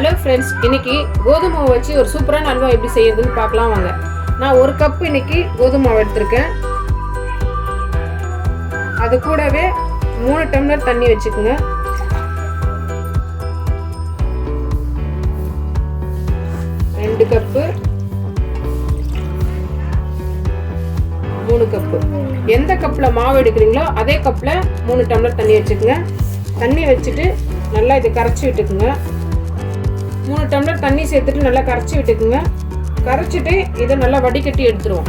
Hello friends, இன்னைக்கு கோதுமை வச்சு ஒரு சூப்பரான அல்வா எப்படி செய்யறதுன்னு பார்க்கலாம் வாங்க. நான் ஒரு கப் இன்னைக்கு கோதுமை எடுத்திருக்கேன். அது கூடவே 3 டம்ளர் தண்ணி வச்சுக்கோங்க. ரெண்டு கப்பு 3 கப்பு. எந்த கப்பில் மாவு எடுக்கிறீங்களோ அதே கப்பில் 3 டம்ளர் தண்ணி வச்சுக்கோங்க. தண்ணி வச்சுட்டு நல்லா இதை கரைச்சி விட்டுக்குங்க. 3 டம்ளர் தண்ணி சேர்த்துட்டு நல்லா கரைச்சி விட்டுக்குங்க. கரைச்சிட்டு இதை நல்லா வடிகட்டி எடுத்துருவோம்.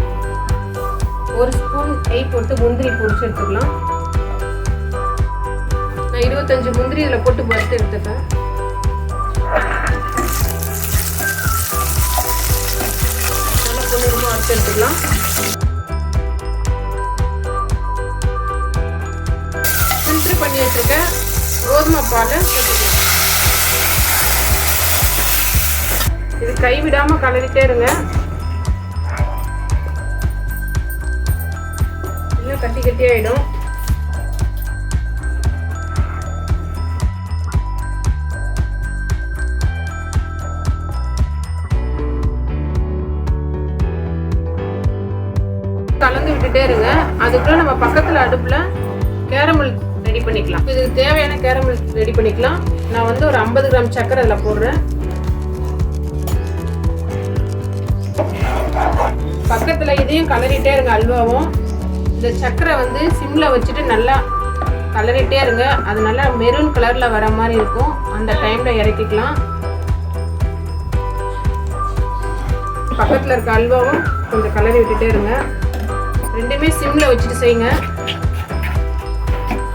1 ஸ்பூன் நெய் போட்டு முந்திரி பொரிச்சு எடுத்துக்கலாம். நான் 25 முந்திரி இதில் போட்டு வறுத்து எடுத்துப்பேன். நல்லா பொன்னிறமா வறுத்து எடுத்துக்கலாம். ஃபில்டர் பண்ணி வச்சிருக்கேன் கோதுமை பாலை சேர்த்துக்கலாம். இது கைவிடாம கலரிட்டே இருங்க, இன்னும் கட்டி கட்டி ஆயிடும். கலந்து விட்டுட்டே இருங்க. அதுக்குள்ள நம்ம பக்கத்துல அடுப்புல கேரமல் ரெடி பண்ணிக்கலாம். இதுக்கு தேவையான கேரமல் ரெடி பண்ணிக்கலாம். நான் வந்து ஒரு 50 கிராம் சர்க்கரை அதில் போடுறேன். பக்கத்துல இதையும் கலரிட்டே இருங்க. அல்வாவும் இந்த சர்க்கரை வந்து சிம்ல வச்சுட்டு நல்லா கலரிட்டே இருங்க. அது நல்லா மெரூன் கலர்ல வர மாதிரி இருக்கும். அந்த டைம்ல இறக்கிக்கலாம். பக்கத்துல இருக்க அல்வாவும் கொஞ்சம் கலரி விட்டுட்டே இருங்க. ரெண்டுமே சிம்ல வச்சுட்டு செய்யுங்க.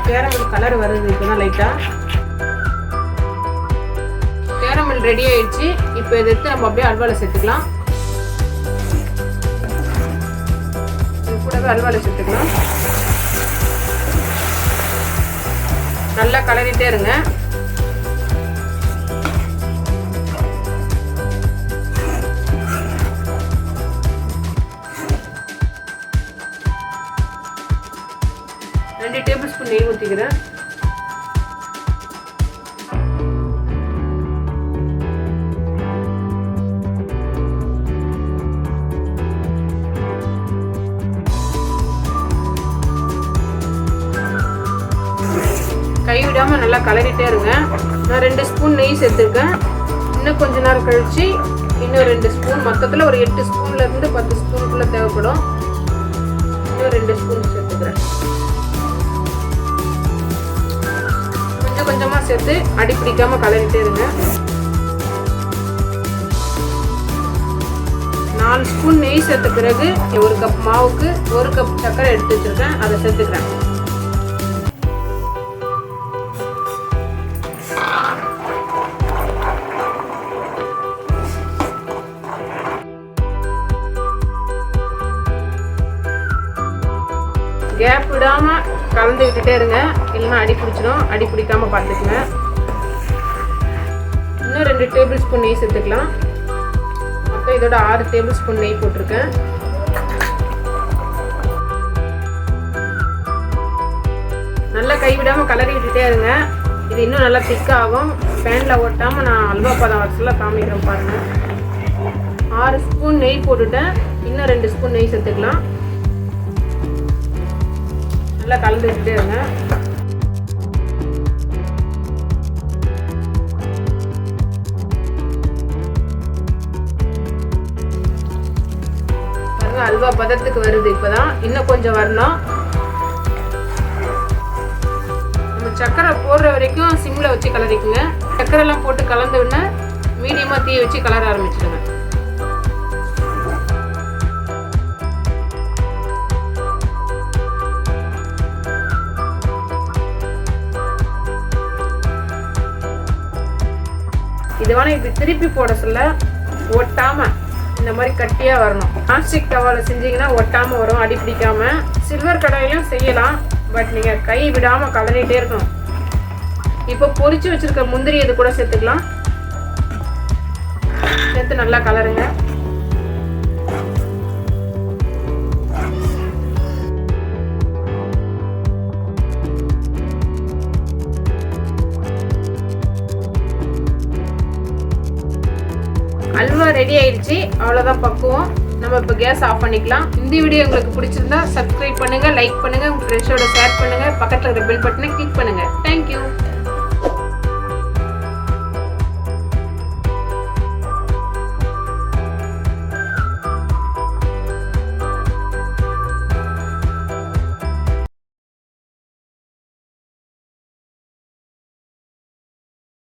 கேரமல் கலர் வருது இப்போதான் லைட்டா. கேரமல் ரெடி ஆயிடுச்சு. இப்போ இதை எடுத்து நம்ம அப்படியே அல்வால சேர்த்துக்கலாம். கூடவே அல்வால சேர்த்துக்கலாம். நல்லா கலரிட்டே இருங்க. ரெண்டு டேபிள் ஸ்பூன் நெய் ஊற்றிக்கிறேன். கைவிடாம நல்லா கலரிட்டே இருங்க. நான் 2 ஸ்பூன் நெய் சேர்த்துருக்கேன். இன்னும் கொஞ்ச நேரம் கழிச்சு இன்னும் 2 ஸ்பூன், மொத்தத்தில் ஒரு 8 ஸ்பூன்ல இருந்து 10 ஸ்பூனுக்குள்ள தேவைப்படும். இன்னும் 2 ஸ்பூன் சேர்த்துக்கிறேன். கொஞ்சம் கொஞ்சமா சேர்த்து அடி பிடிக்காம கலரிட்டே இருங்க. 4 ஸ்பூன் நெய் சேர்த்த பிறகு 1 கப் மாவுக்கு 1 கப் சர்க்கரை எடுத்து வச்சிருக்கேன், அதை சேர்த்துக்கிறேன். கேப் விடாம கலந்து விட்டுட்டே இருங்க, இல்லைன்னா அடி பிடிச்சிடும். அடி பிடிக்காம பார்த்துக்குங்க. இன்னும் 2 டேபிள் ஸ்பூன் நெய் சேர்த்துக்கலாம். மொத்தம் இதோட 6 டேபிள் ஸ்பூன் நெய் போட்டிருக்கேன். நல்லா கைவிடாம கலரி விட்டுட்டே இருங்க. இது இன்னும் நல்லா திக்காகும். பேன்ல ஓட்டாம நான் அல்வா பதம் வச்சுல காமிக்கிறேன் பாருங்க. 6 ஸ்பூன் நெய் போட்டுட்டேன். இன்னும் 2 ஸ்பூன் நெய் சேர்த்துக்கலாம். நல்லா கலந்து விட்டுட்டே இருங்க. பாருங்க, அல்வா பதத்துக்கு வருது. இப்பதான் இன்னும் கொஞ்சம் வரணும். நம்ம சர்க்கரை போடுற வரைக்கும் சிம்ல வச்சு கலரிக்குங்க. சர்க்கரை எல்லாம் போட்டு கலந்து விட மீடியமா தீ வச்சு கலர ஆரம்பிச்சிடுங்க. இது வேணா இப்படி திருப்பி போட சொல்ல ஒட்டாம இந்த மாதிரி கட்டியா வரணும். நான்ஸ்டிக் தவால செஞ்சீங்கன்னா ஒட்டாம வரும், அடி பிடிக்காம. சில்வர் கடாயிலும் செய்யலாம், பட் நீங்க கை விடாம கலரிட்டே இருக்கணும். இப்போ பொரிச்சு வச்சிருக்க முந்திரி இது கூட சேர்த்துக்கலாம். சேர்த்து நல்லா கலருங்க. ஆயிடுச்சு. அவ்வளோதான் பக்குவம். நம்ம இப்போ கேஸ் ஆஃப் பண்ணிக்கலாம். இந்த வீடியோ உங்களுக்கு பிடிச்சிருந்தா சப்ஸ்கிரைப் பண்ணுங்கள், லைக் பண்ணுங்கள், உங்கள் ஃப்ரெண்ட்ஸோட ஷேர் பண்ணுங்கள், பக்கத்தில் இருக்கிற பெல் பட்டனை கிளிக் பண்ணுங்கள். தேங்க்யூ.